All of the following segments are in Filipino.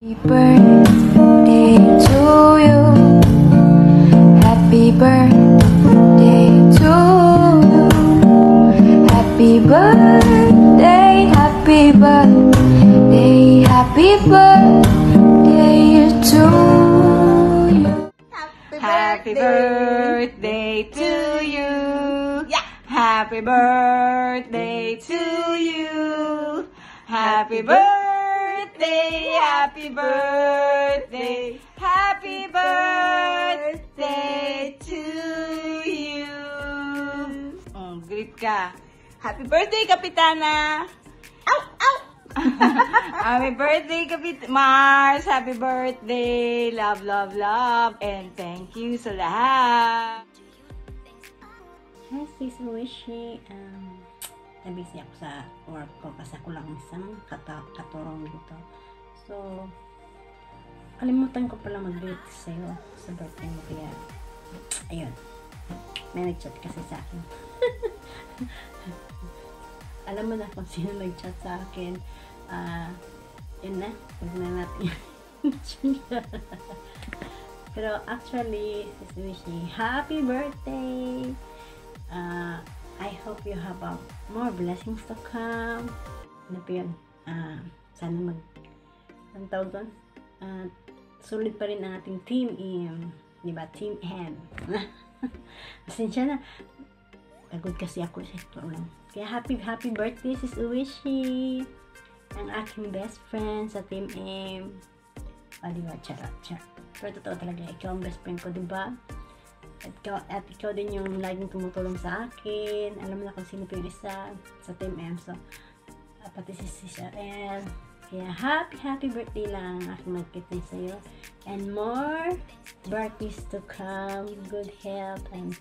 Happy birthday to you. Happy birthday to you. Happy birthday, happy birthday, happy birthday to you. Happy birthday to you. Yeah. Happy birthday to you. Happy birthday, happy birthday, happy birthday to you. Grip ka. Happy birthday, Kapitana. Ow, ow. Happy birthday, Mars. Happy birthday. Love, love, love. And thank you sa lahat. Hi, sis Wishy. Nabisi ako sa work ko kasi ako lang isang katurong dito. So, kalimutan ko pala mag-greet sa'yo sa birthday mo. Kaya, ayun. May nag-chat kasi sa akin. Alam mo na kung sino nag-chat sa akin. Yun na. Huwag na natin yun. Pero actually, sis Wishy, happy birthday! I hope you have more blessings to come. Ano po yun? Sana ang tawag doon? Sulit pa rin ang ating Team M. Diba? Team M. Asensya na. Pagod kasi ako sa ito lang. Kaya happy birthday, sis Wishy. Ang aking best friend sa Team M. Diba? Charot. Pero totoo talaga. Ikaw ang best friend ko, diba? At ikaw din yung laging tumutulong sa akin. Alam mo na kung sino po yung isa sa Team M. So, pati si Shael. Kaya happy birthday lang ang aking magkita sa'yo. And more birthdays to come. Good health and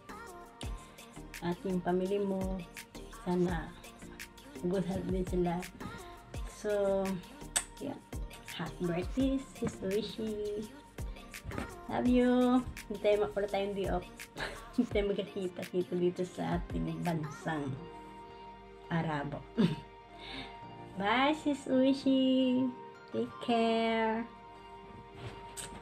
ating pamilya mo. Sana good health din sila. So, yeah. Happy birthday, sis Wishy. Love you. Hintay wala tayong day off. Hintay magkakita dito sa ating bansang Arabo. Bye, sis Wishy. Take care.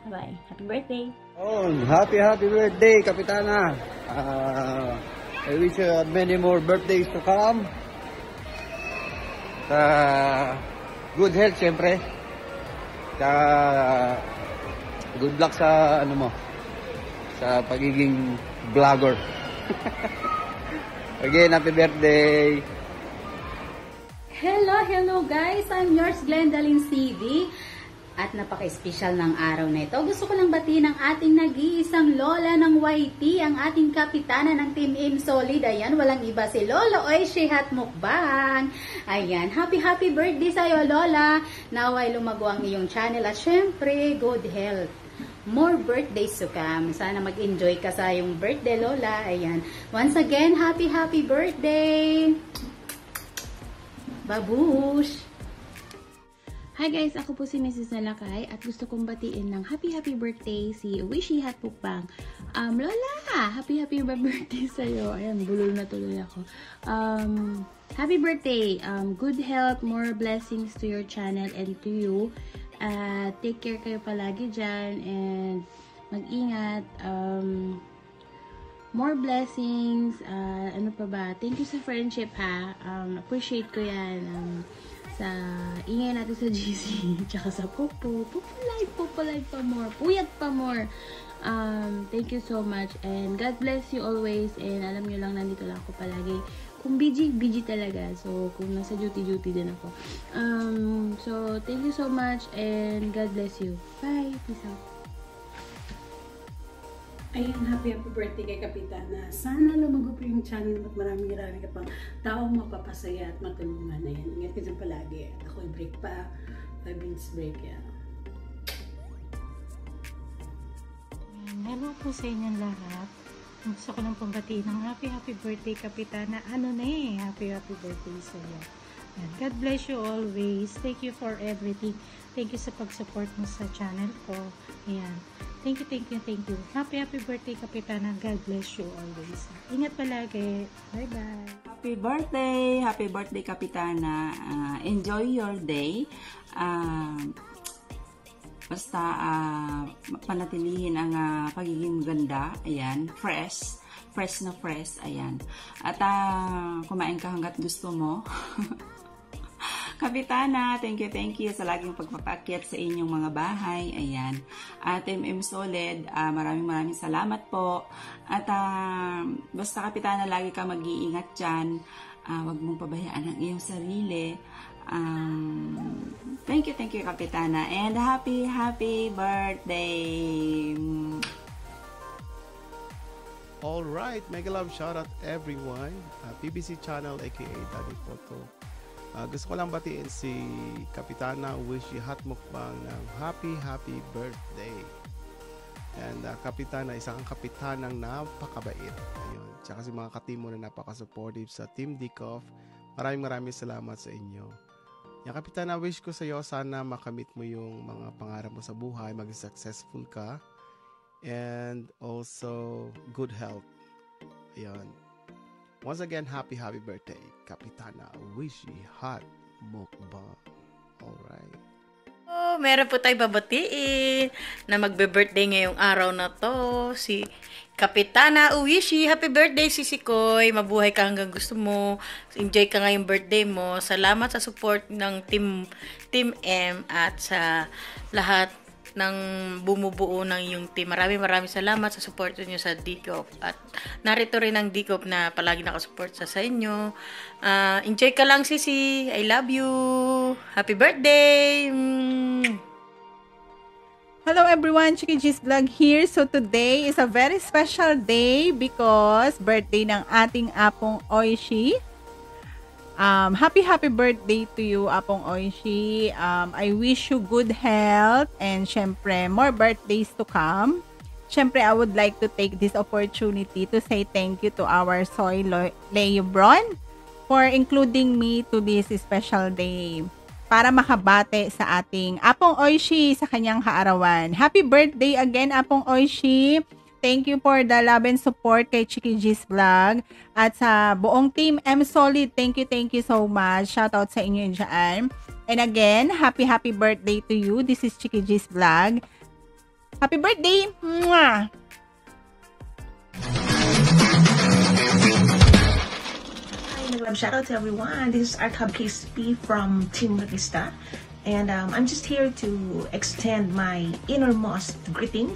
Bye. Happy birthday. Oh, happy birthday, Kapitana. I wish you many more birthdays to come. Good health, siyempre. Good luck sa sa pagiging vlogger. Again, happy birthday. Hello guys! I'm yours, Glendalyn CV. At napaka-espesyal ng araw na ito. Gusto ko lang batiin ang ating nag-iisang lola ng YT, ang ating kapitana ng Team M Solid. Ayan, walang iba si Lola Oishi Hatmukbang. Ayan, happy birthday sa'yo, Lola. Naway lumago ang iyong channel at syempre, good health. More birthdays to come. Sana mag-enjoy ka sa iyong birthday, Lola. Ayan. Once again, happy birthday! Babush! Hi guys, ako po si Mrs. Nalakay at gusto kong batiin ng happy birthday si Wishy Hatmukbang. Lola! Happy birthday sa'yo. Ayan, bulol na tuloy ako. Happy birthday! Good health, more blessings to your channel and to you. Take care kayo palagi dyan and mag-ingat. More blessings. Ano pa ba? Thank you sa friendship ha. Appreciate ko yan. Sa ingay natin sa GC. Tsaka sa Popo. Popo live pa more. Puyat pa more. Thank you so much. And God bless you always. And alam nyo lang, nandito lang ako palagi. Kung busy talaga. So, kung nasa duty din ako. So, thank you so much. And God bless you. Bye. Peace out. Ayun, happy birthday kay Kapitana. Sana lumago po yung channel at marami ka pang taong mapapasaya at matulungan. Ayan, ingat ka dyan palagi. Ako'y break pa. 5 minutes break yan. Hello po sa inyong lahat. Gusto ko lang pambatiin ng happy birthday, Kapitana. Happy birthday sa iyo. God bless you always. Thank you for everything. Thank you sa pag-support mo sa channel ko. Ayan. Thank you. Happy birthday, Kapitana. God bless you always. Ingat palagi. Bye-bye. Happy birthday, Kapitana. Enjoy your day. Basta panatilihin ang pagiging ganda. Ayan, fresh na fresh. Ayan. At kumain ka hanggat gusto mo. Kapitana, thank you sa laging pagpapaakyat sa inyong mga bahay. Ayan. Team M Solid, maraming salamat po. At basta Kapitana, lagi ka mag-iingat dyan. Huwag mong pabayaan ang iyong sarili. Thank you Kapitana. And happy birthday! Alright, mega love shoutout everyone. PBC channel aka Daddy Photo. Gusto ko lang batiin si Kapitana, wish you hot mukbang ng happy birthday. And Kapitana, isang kapitanang napakabait. Ayun. Tsaka si mga ka-team mo na napaka-supportive sa Team Dikoff. Maraming salamat sa inyo. Yung Kapitana, wish ko sa iyo sana makamit mo yung mga pangarap mo sa buhay, maging successful ka. And also good health. Ayun. Once again, happy birthday, Kapitana. Wish you hot mukbang. Alright. Meron po tayo babatiin na magbe-birthday ngayong araw na to. Si Kapitana Uwishi. Happy birthday, Sisikoy. Mabuhay ka hanggang gusto mo. Enjoy ka ngayong birthday mo. Salamat sa support ng Team M at sa lahat ng bumubuo ng iyong team. Maraming salamat sa support niyo sa Dikoff. At narito rin ang Dikoff na palagi nakasupport sa inyo. Enjoy ka lang, Sisi. I love you. Happy birthday! Hello everyone, Chiki G's Vlog here. So today is a very special day because birthday ng ating apong Oishi. Happy birthday to you, Apong Oishi. I wish you good health and syempre more birthdays to come. Syempre, I would like to take this opportunity to say thank you to our Soy Leobron for including me to this special day para makabate sa ating Apong Oishi sa kanyang kaarawan. Happy birthday again, Apong Oishi. Thank you for the love and support kay Chiki G's Vlog. At sa buong Team M Solid, thank you so much. Shoutout sa inyo dyan. And again, happy birthday to you. This is Chiki G's Vlog. Happy birthday! Mwah! Hi, shoutout to everyone. This is Art Hub KSP from Team Regista. And I'm just here to extend my innermost birthday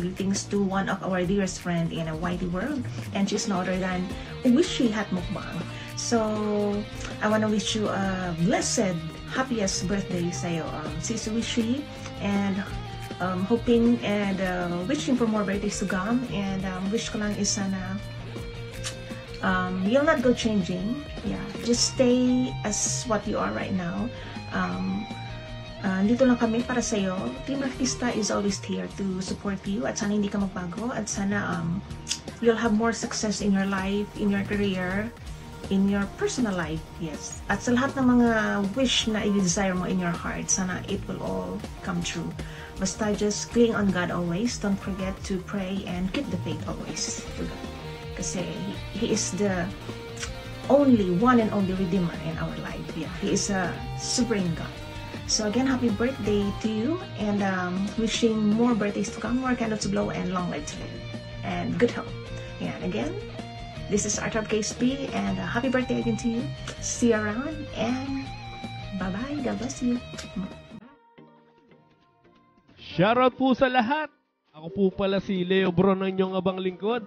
greetings to one of our dearest friend in a wide world. And she's no other than Uwishi Hot Mukbang. So, I want to wish you a blessed, happiest birthday sa'yo, Sis Uwishi. And hoping and wishing for more birthdays to come. And wish ko lang is sana you'll not go changing. Yeah, just stay as what you are right now. Dito lang kami para sa'yo. Team Regista is always here to support you at sana hindi ka magbago at sana you'll have more success in your life, in your career, in your personal life. Yes. At sa lahat ng mga wish na i-desire mo in your heart, sana it will all come true. Basta just cling on God always. Don't forget to pray and keep the faith always to God. Kasi He is the only one and only Redeemer in our life. Yeah. He is a supreme God. So again, happy birthday to you and wishing more birthdays to come, more candles to blow, and long life to live, and good health. And again, this is Art of KSP, and happy birthday again to you. See you around, and bye-bye. God bless you. Shoutout po sa lahat. Ako po pala si Leo Bron ng inyong abang lingkod.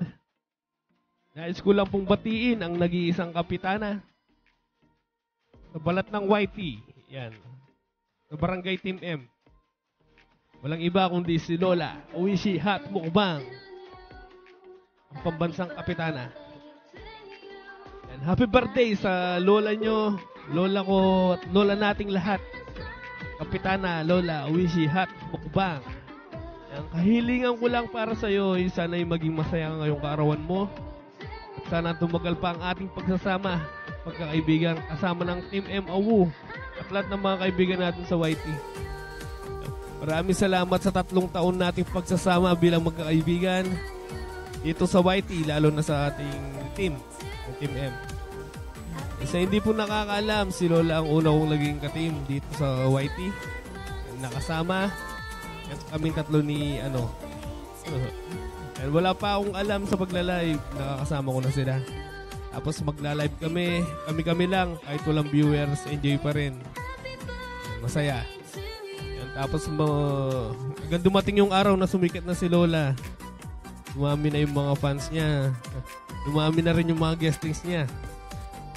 Nais ko lang pong batiin ang nag-iisang kapitana sa balat ng YT. Yan. Sa Barangay Team M. Walang iba kundi si Lola Uwishi Hot Mukbang, ang pambansang kapitana. And happy birthday sa lola nyo, lola ko, at lola nating lahat. Kapitana Lola Uwishi Hot Mukbang. Ang kahilingan ko lang para sa iyo ay sana'y maging masaya ngayong kaarawan mo. At sana tumagal pa ang ating pagsasama, pagkakaibigan kasama ng Team M Awu at lahat ng mga kaibigan natin sa YT. Maraming salamat sa 3 taon nating pagsasama bilang magkakaibigan dito sa YT, lalo na sa ating team, ang Team M. Sa hindi po nakakaalam, si Lola ang una kong naging ka-team dito sa YT. Nakasama Kaming tatlo ni And wala pa akong alam sa pagla-live. Nakakasama ko na sila. Tapos magla-live kami lang. Kahit walang viewers, enjoy pa rin. Masaya. Yan. Tapos hanggang dumating yung araw na sumikat na si Lola. Dumami na yung mga fans niya. Dumami na rin yung mga guestings niya.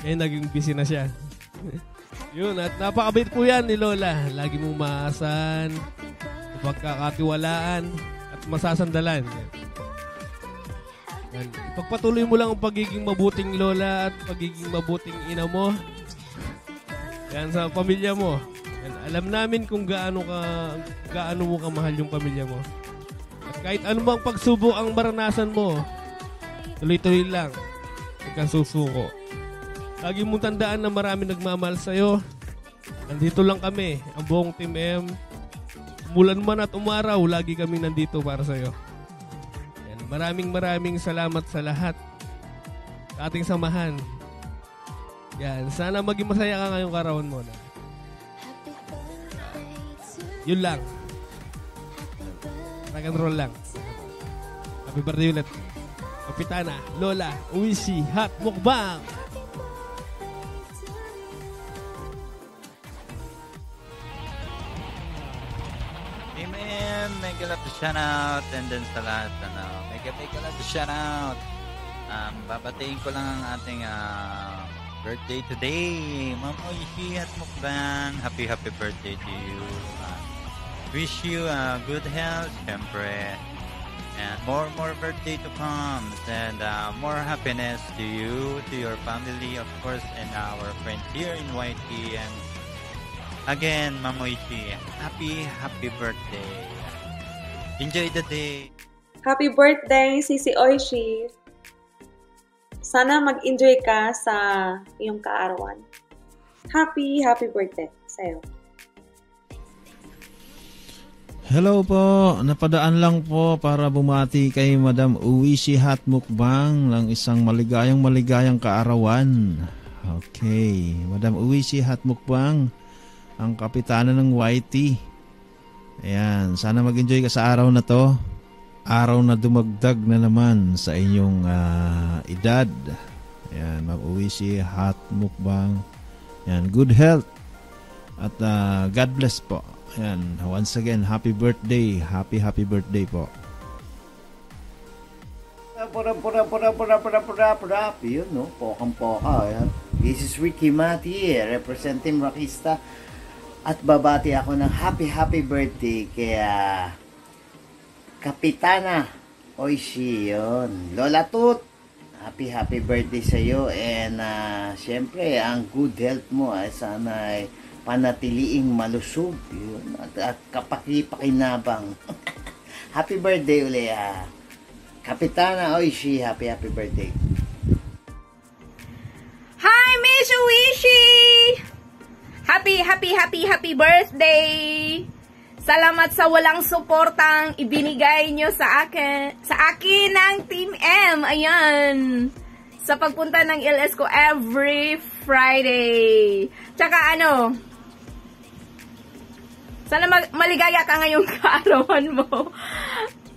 Kaya naging busy na siya. Yun, at napakabait po yan ni Lola. Lagi mong maasan, pagkakatiwalaan, at masasandalan. Yan. Ipagpatuloy mo lang ang pagiging mabuting lola at pagiging mabuting ina mo. Yan sa pamilya mo. Yan. Alam namin kung gaano mo kamahal yung pamilya mo. At kahit anumang pagsubok ang maranasan mo, tuloy-tuloy lang. Huwag kang susuko. Lagi mong tandaan na marami nagmamahal sa'yo. Nandito lang kami, ang buong Team M. Umulan man at umaraw, lagi kami nandito para sa'yo. Maraming salamat sa lahat sa ating samahan. Yan, sana maging masaya ka ngayong karawan mo. Yun lang. Rock and roll lang. Happy birthday ulit. Kapitana, Lola, Uwishi, Hot Mukbang. Amen. Mega love to shout out. And then sa lahat, mega love to shout out. Babatiin ko lang ang ating birthday today. Ma'am Uwishi at Mukbang. Happy birthday to you. Wish you good health, syempre. And more birthday to come. And more happiness to you, to your family, of course, and our friends here in YT. And again, Ma'am Uwishi, happy birthday. Enjoy the day. Happy birthday, Sisi Oishi. Sana mag-enjoy ka sa iyong kaarawan. Happy birthday sa'yo. Hello po, napadaan lang po para bumati kay Madam Uwishi Hot Mukbang ng isang maligayang kaarawan. Okay, Madam Uwishi Hot Mukbang, ang kapitana ng YT. Ayan, sana mag-enjoy ka sa araw na to. Araw na dumagdag na naman sa inyong edad. Ayan, Ma'am Uwishi Hot Mukbang. Ayan, good health. At God bless po. Ayan, once again, happy birthday. Happy birthday po. Yun, no? Pokang-poka. Ayan. This is Ricky Mati, representing Rockista. At babati ako ng happy birthday kaya Kapitana Oishi, yun. Lola Tut, happy birthday sa iyo. And syempre, ang good health mo ay sana ay panatiliing malusog. Yun. At kapaki-pakinabang. Happy birthday uli. Kapitana Oishi, happy birthday. Hi, Miss Uwishi! Happy birthday! Salamat sa walang suportang ibinigay nyo sa akin ng Team M. Ayan. Sa pagpunta ng LS ko every Friday. Tsaka sana maligaya ka ngayong kaarawan mo.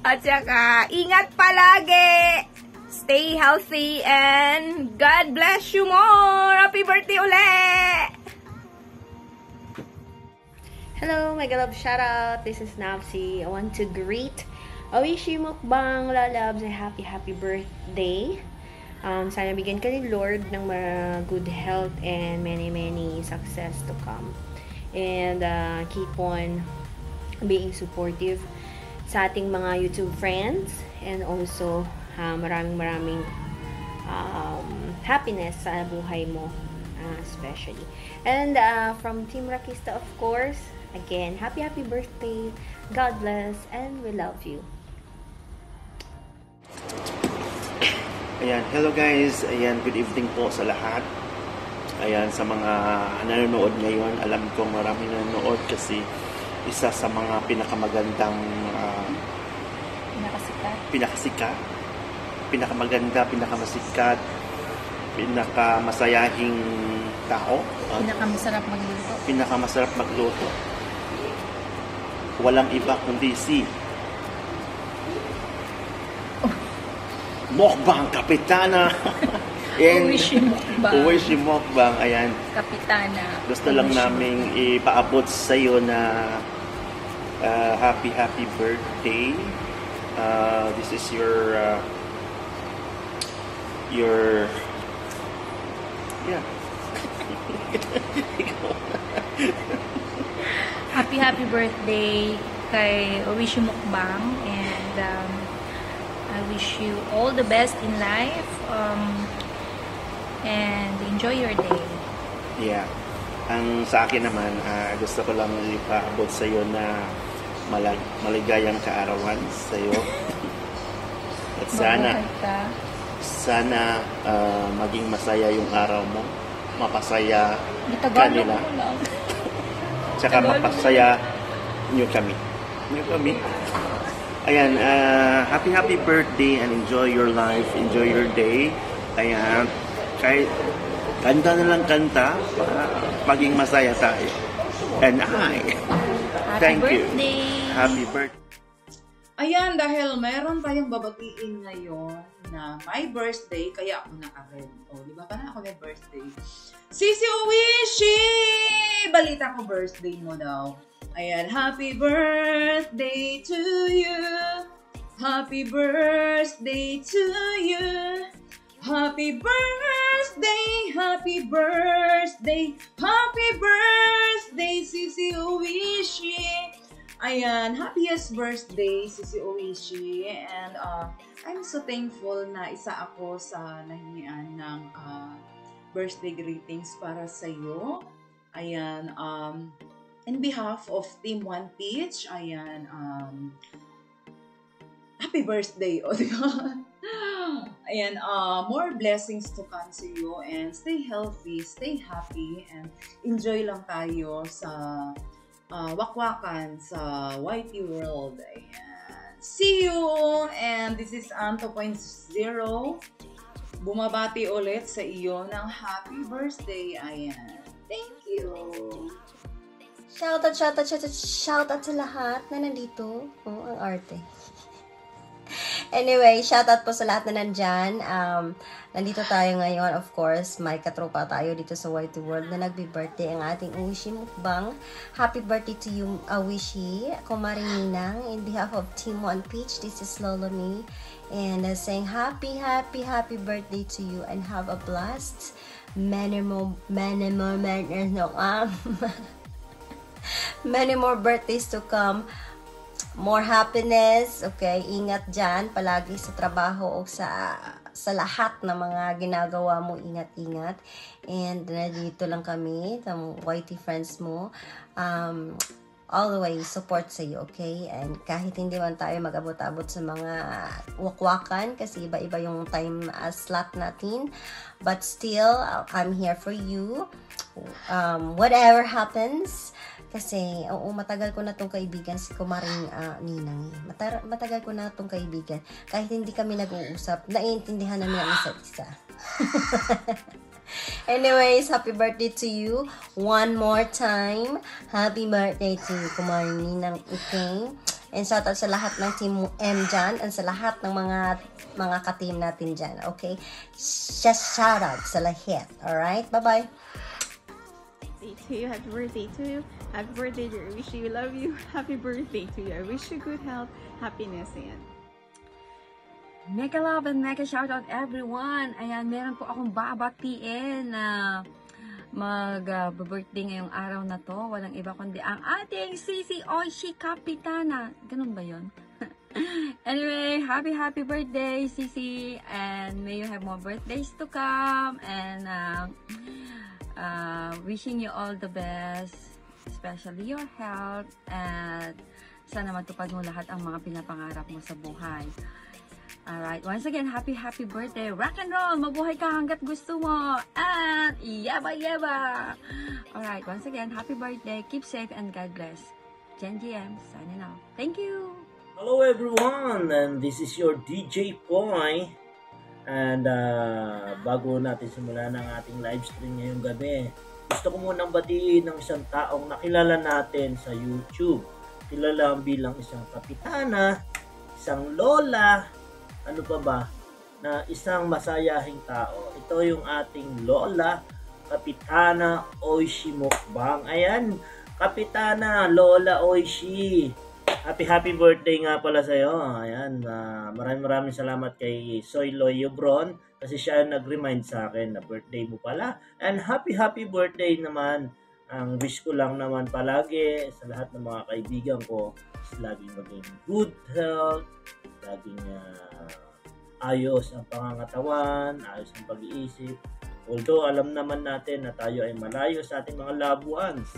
At tsaka, ingat palagi. Stay healthy and God bless you more. Happy birthday ulit! Hello, Mega Love Shoutout. This is Napsi. I want to greet Uwishi Mukbang Lalabs a happy birthday. Sana bigyan ka ni Lord ng good health and many success to come. And keep on being supportive sa ating mga YouTube friends. And also, maraming happiness sa buhay mo, especially. And from Team Rockista, of course, again, happy birthday, God bless, and we love you. Ayan, hello guys, ayan, good evening po sa lahat. Ayan, sa mga nanonood ngayon, alam ko maraming nanonood kasi isa sa mga pinakamagandang pinakamaganda, pinakamasikat, pinakamasayahing tao. Pinakamasarap magluto. walang iba kundi si Mukbang Kapitana. Uwishi Mukbang. Uwishi Mukbang. Ayan. Kapitana. Gusto lang naming ipaabot sa iyo na happy birthday. This is your yeah. Happy birthday kay Uwishi Mukbang, and I wish you all the best in life, and enjoy your day. Yeah. Ang sa akin naman, gusto ko lang ipaabot sa iyo na maligayang kaarawan sa iyo. At sana maging masaya yung araw mo. Mapasaya kanila. Tsaka mapasaya nyo kami. Ayan, happy birthday and enjoy your life, enjoy your day. Ayan, kahit kanta na lang kanta para maging masaya tayo. And thank you. Happy birthday. Ayan, dahil meron tayong babatiin ngayon na my birthday, kaya ako naka-red. O, di ba? Parang ako may birthday. Sisi Uwishi! Balita ko birthday mo daw. Ayan, happy birthday to you. Happy birthday to you. Happy birthday, happy birthday, happy birthday, Sisi Uwishi. Ayan, happiest birthday, Sisi Uwishi. And I'm so thankful na isa ako sa nahingian ng birthday greetings para sa iyo. Ayan, in behalf of Team One Peach, ayan, happy birthday, o diba? Ayan, more blessings to come to you, and stay healthy, stay happy, and enjoy lang tayo sa wakwakan sa YT World. Ayan. See you! And this is Anto 2.0. Bumabati ulit sa iyo ng happy birthday. Ayan. Thank you! Shoutout sa lahat na nandito. Oh, ang arte. Anyway, shoutout po sa lahat na nandyan. Nandito tayo ngayon, of course, may katropa tayo dito sa YT World na nagbi-birthday ang ating Uwishi Mukbang. Happy birthday to you, Uwishi. Kumaring Ninang, in behalf of Team One Peach, this is Lolo Me. And saying happy birthday to you, and have a blast. Many more birthdays to come. More happiness, okay? Ingat dyan, palagi sa trabaho o sa lahat ng mga ginagawa mo, ingat-ingat. And nandito lang kami, ng YT friends mo. Always support sa iyo, okay? And kahit hindi man tayo mag-abot-abot sa mga wakwakan, kasi iba-iba yung time slot natin. But still, I'm here for you. Whatever happens, kasi, matagal ko na tong kaibigan si Kumaring Ninang. Matagal ko na tong kaibigan. Kahit hindi kami nag-uusap, naiintindihan namin ang isa't isa. Anyways, happy birthday to you. One more time. Happy birthday to you, Kumaring Ninang Ikeng. And shout out sa lahat ng Team M dyan, and sa lahat ng mga ka-team natin dyan. Okay? Just shout out sa lahat. Alright? Bye-bye. To you, happy birthday to you. Happy birthday, dear. I wish you love you. Happy birthday to you. I wish you good health, happiness, and mega love and mega shout out everyone. Ayan, meron po akong babatiin na mag-birthday ngayong araw na to. Walang iba kundi ang ating Sisi Oishi Kapitana. Ganun ba yun? Anyway, happy birthday, Sisi. And may you have more birthdays to come. And wishing you all the best, especially your health, and sana matupad mo lahat ang mga pinapangarap mo sa buhay. Alright, once again, happy birthday. Rock and roll, mabuhay ka hanggat gusto mo, and yaba. Alright, once again, happy birthday, keep safe, and God bless. Jen GM, signing out. Thank you! Hello everyone, and this is your DJ Poy. And bago natin simulan ang ating live stream ngayong gabi, gusto ko munang batiin ng isang taong nakilala natin sa YouTube. kilala bilang isang kapitana, isang lola, ano pa ba, na isang masayahing tao. Ito yung ating lola, Kapitana Oishi Mukbang. Ayan, Kapitana Lola Oishi. Happy birthday nga pala sa'yo. Ayan, maraming salamat kay Soy Loyo Bron kasi siya nag-remind sa akin na birthday mo pala. And happy birthday naman. Ang wish ko lang naman palagi sa lahat ng mga kaibigan ko is laging maging good health, laging ayos ang pangangatawan, ayos ang pag-iisip. Although alam naman natin na tayo ay malayo sa ating mga loved ones.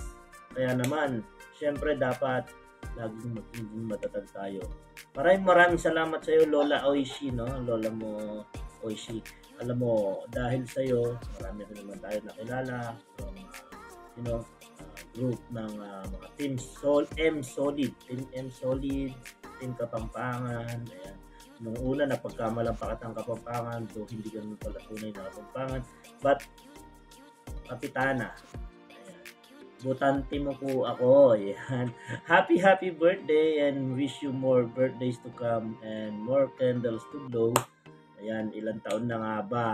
Kaya naman, syempre dapat laging maging matatag tayo. Maraming salamat sa iyo, Lola Oishi, no? Lola mo Oishi. Alam mo, dahil sa iyo, marami rin naman tayo nakilala from group ng mga Team Solid, Team Kapampangan. Ayan. Nung una, napagkamalampakat ang Kapampangan, so hindi ganun pala tunay na Kapampangan. But, Kapitana, butante mo po ako. Ayan. Happy birthday and wish you more birthdays to come and more candles to blow. Ayan, ilang taon na nga ba?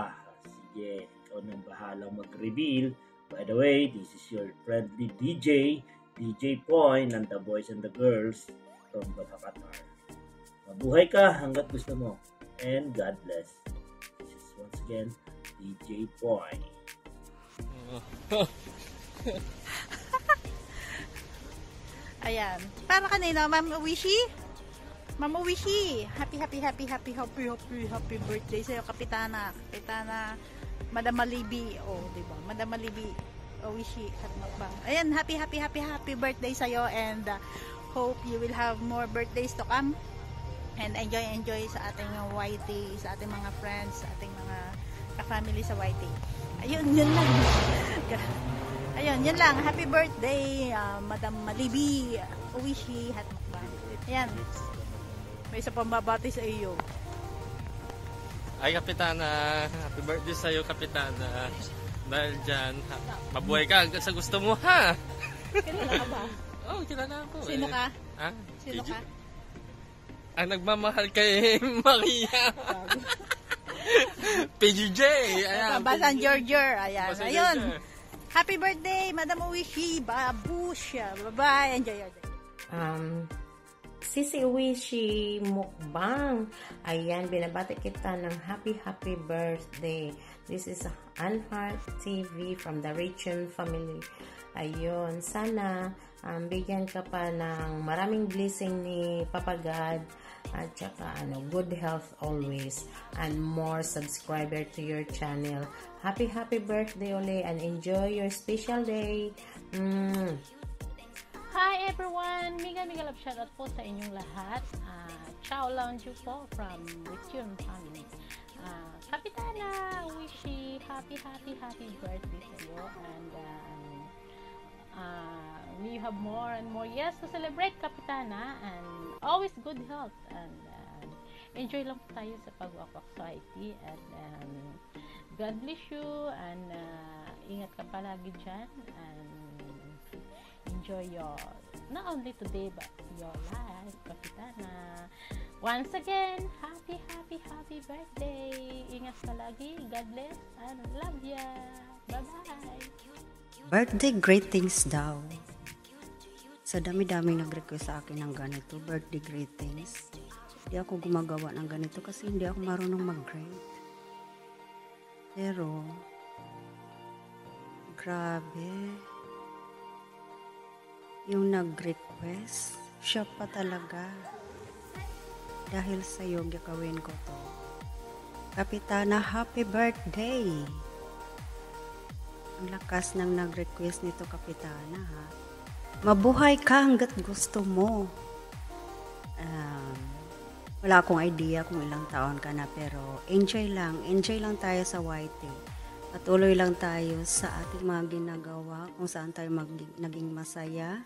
Sige, ikaw nang bahalang mag-reveal. By the way, this is your friendly DJ Poy ng The Boys and the Girls from Batakatan. Mabuhay ka hanggat gusto mo. And God bless. This is once again DJ Poy. Ayan. Para kanina, Ma'am Uwishi. Ma'am Uwishi, happy birthday sa'yo, Kapitana. Kapitana, Madam Malibi. Oh, diba? Madam Malibi, Uwishi, at Mukbang. Ayan, happy birthday sa'yo and hope you will have more birthdays to come. And enjoy sa ating YT, sa ating mga friends, sa ating mga ka-family sa YT. Ayun, yun lang. Ayun, yun lang. Happy birthday, Madam Malibi, Uwishi, at Mukbang. Ayan. May isa pang babati sa iyo. Ay, Kapitana. Happy birthday sa'yo, Kapitana. Dahil dyan, mabuhay ka hanggang sa gusto mo, ha? Kilala ka ba? Oo, kilala ako. Sino ka? Ha? Sino ka? Ang nagmamahal kay Maria. PGJ. Ayan. Basan Georgia. Ayan. Basan Ayun. Georgia. Happy birthday, Madam Uwishi. Babush. Bye-bye. Enjoy your day. Sisi Uwishi Mukbang. Ayan, binabati kita ng happy birthday. This is Anhart TV from the Rachel family. Ayun, sana bigyan ka pa ng maraming blessing ni Papa God at saka good health always and more subscriber to your channel. Happy birthday uli and enjoy your special day. Hi everyone! Mega love shoutout po sa inyong lahat. Ciao Lounge po from Richard family. Kapitana, Uwishi, happy birthday sa iyo and may you have more and more years to celebrate, Kapitana, and always good health and enjoy lang po tayo sa pag-walk sa IT and God bless you and ingat ka palagi dyan and enjoy your not only today but your life, Kapitana. Once again, happy birthday. Ingat ka lagi. God bless and love ya. Bye-bye. Birthday greetings daw. Sa dami-dami nag-request sa akin ng ganito, birthday greetings. Hindi ako gumagawa ng ganito kasi hindi ako marunong mag-greet. Pero, grabe. Yung nag-request, siya pa talaga. Dahil sa'yo, gagawin ko to. Kapitana, happy birthday! Ang lakas ng nag-request nito, Kapitana, ha? Mabuhay ka hanggat gusto mo. Wala akong idea kung ilang taon ka na, pero enjoy lang tayo sa YT. Patuloy lang tayo sa ating mga ginagawa, kung saan tayo naging masaya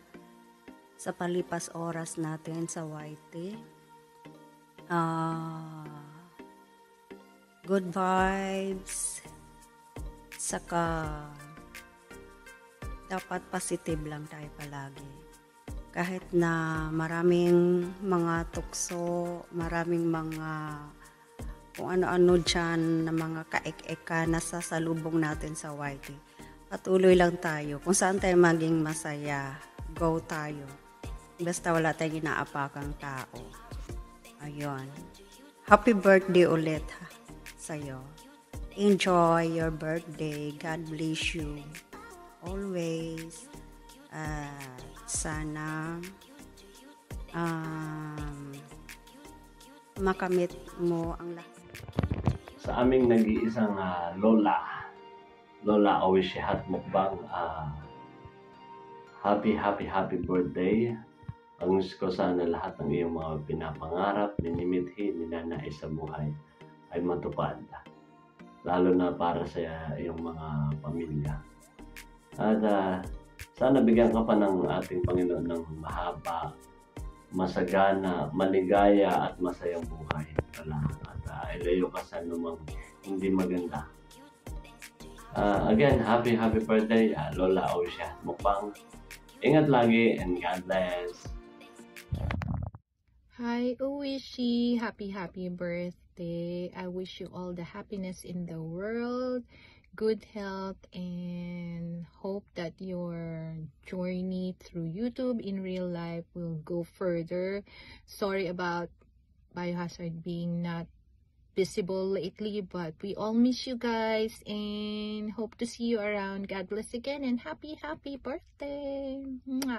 sa palipas oras natin sa YT. Good vibes, saka dapat positive lang tayo palagi. kahit na maraming mga tukso, maraming mga kung ano-ano dyan na mga kaek-eka na sasalubong natin sa YT. Patuloy lang tayo. Kung saan tayo maging masaya, go tayo. Basta wala tayong inaapakang tao. Ayun. Happy birthday ulit sa'yo. Enjoy your birthday. God bless you. Always. Sana makamit mo ang lahat. Sa aming nag-iisang Lola Oishi Hot Mukbang, happy birthday. Ang gusto ko sana lahat ng iyong mga pinapangarap, minimithi, ninanais sa buhay ay matupad. Lalo na para sa iyong mga pamilya. At sana bigyan ka pa ng ating Panginoon ng mahaba, masagana, maligaya at masayang buhay. At ilayo ka sa anumang hindi maganda. Again, happy birthday, Lola Oishi Hot Mukbang. Ingat lagi and God bless. Hi, Oishi. Happy birthday. I wish you all the happiness in the world, good health, and hope that your journey through YouTube in real life will go further. Sorry about Biohazard being not visible lately, but we all miss you guys and hope to see you around. God bless again and happy birthday. Mwah.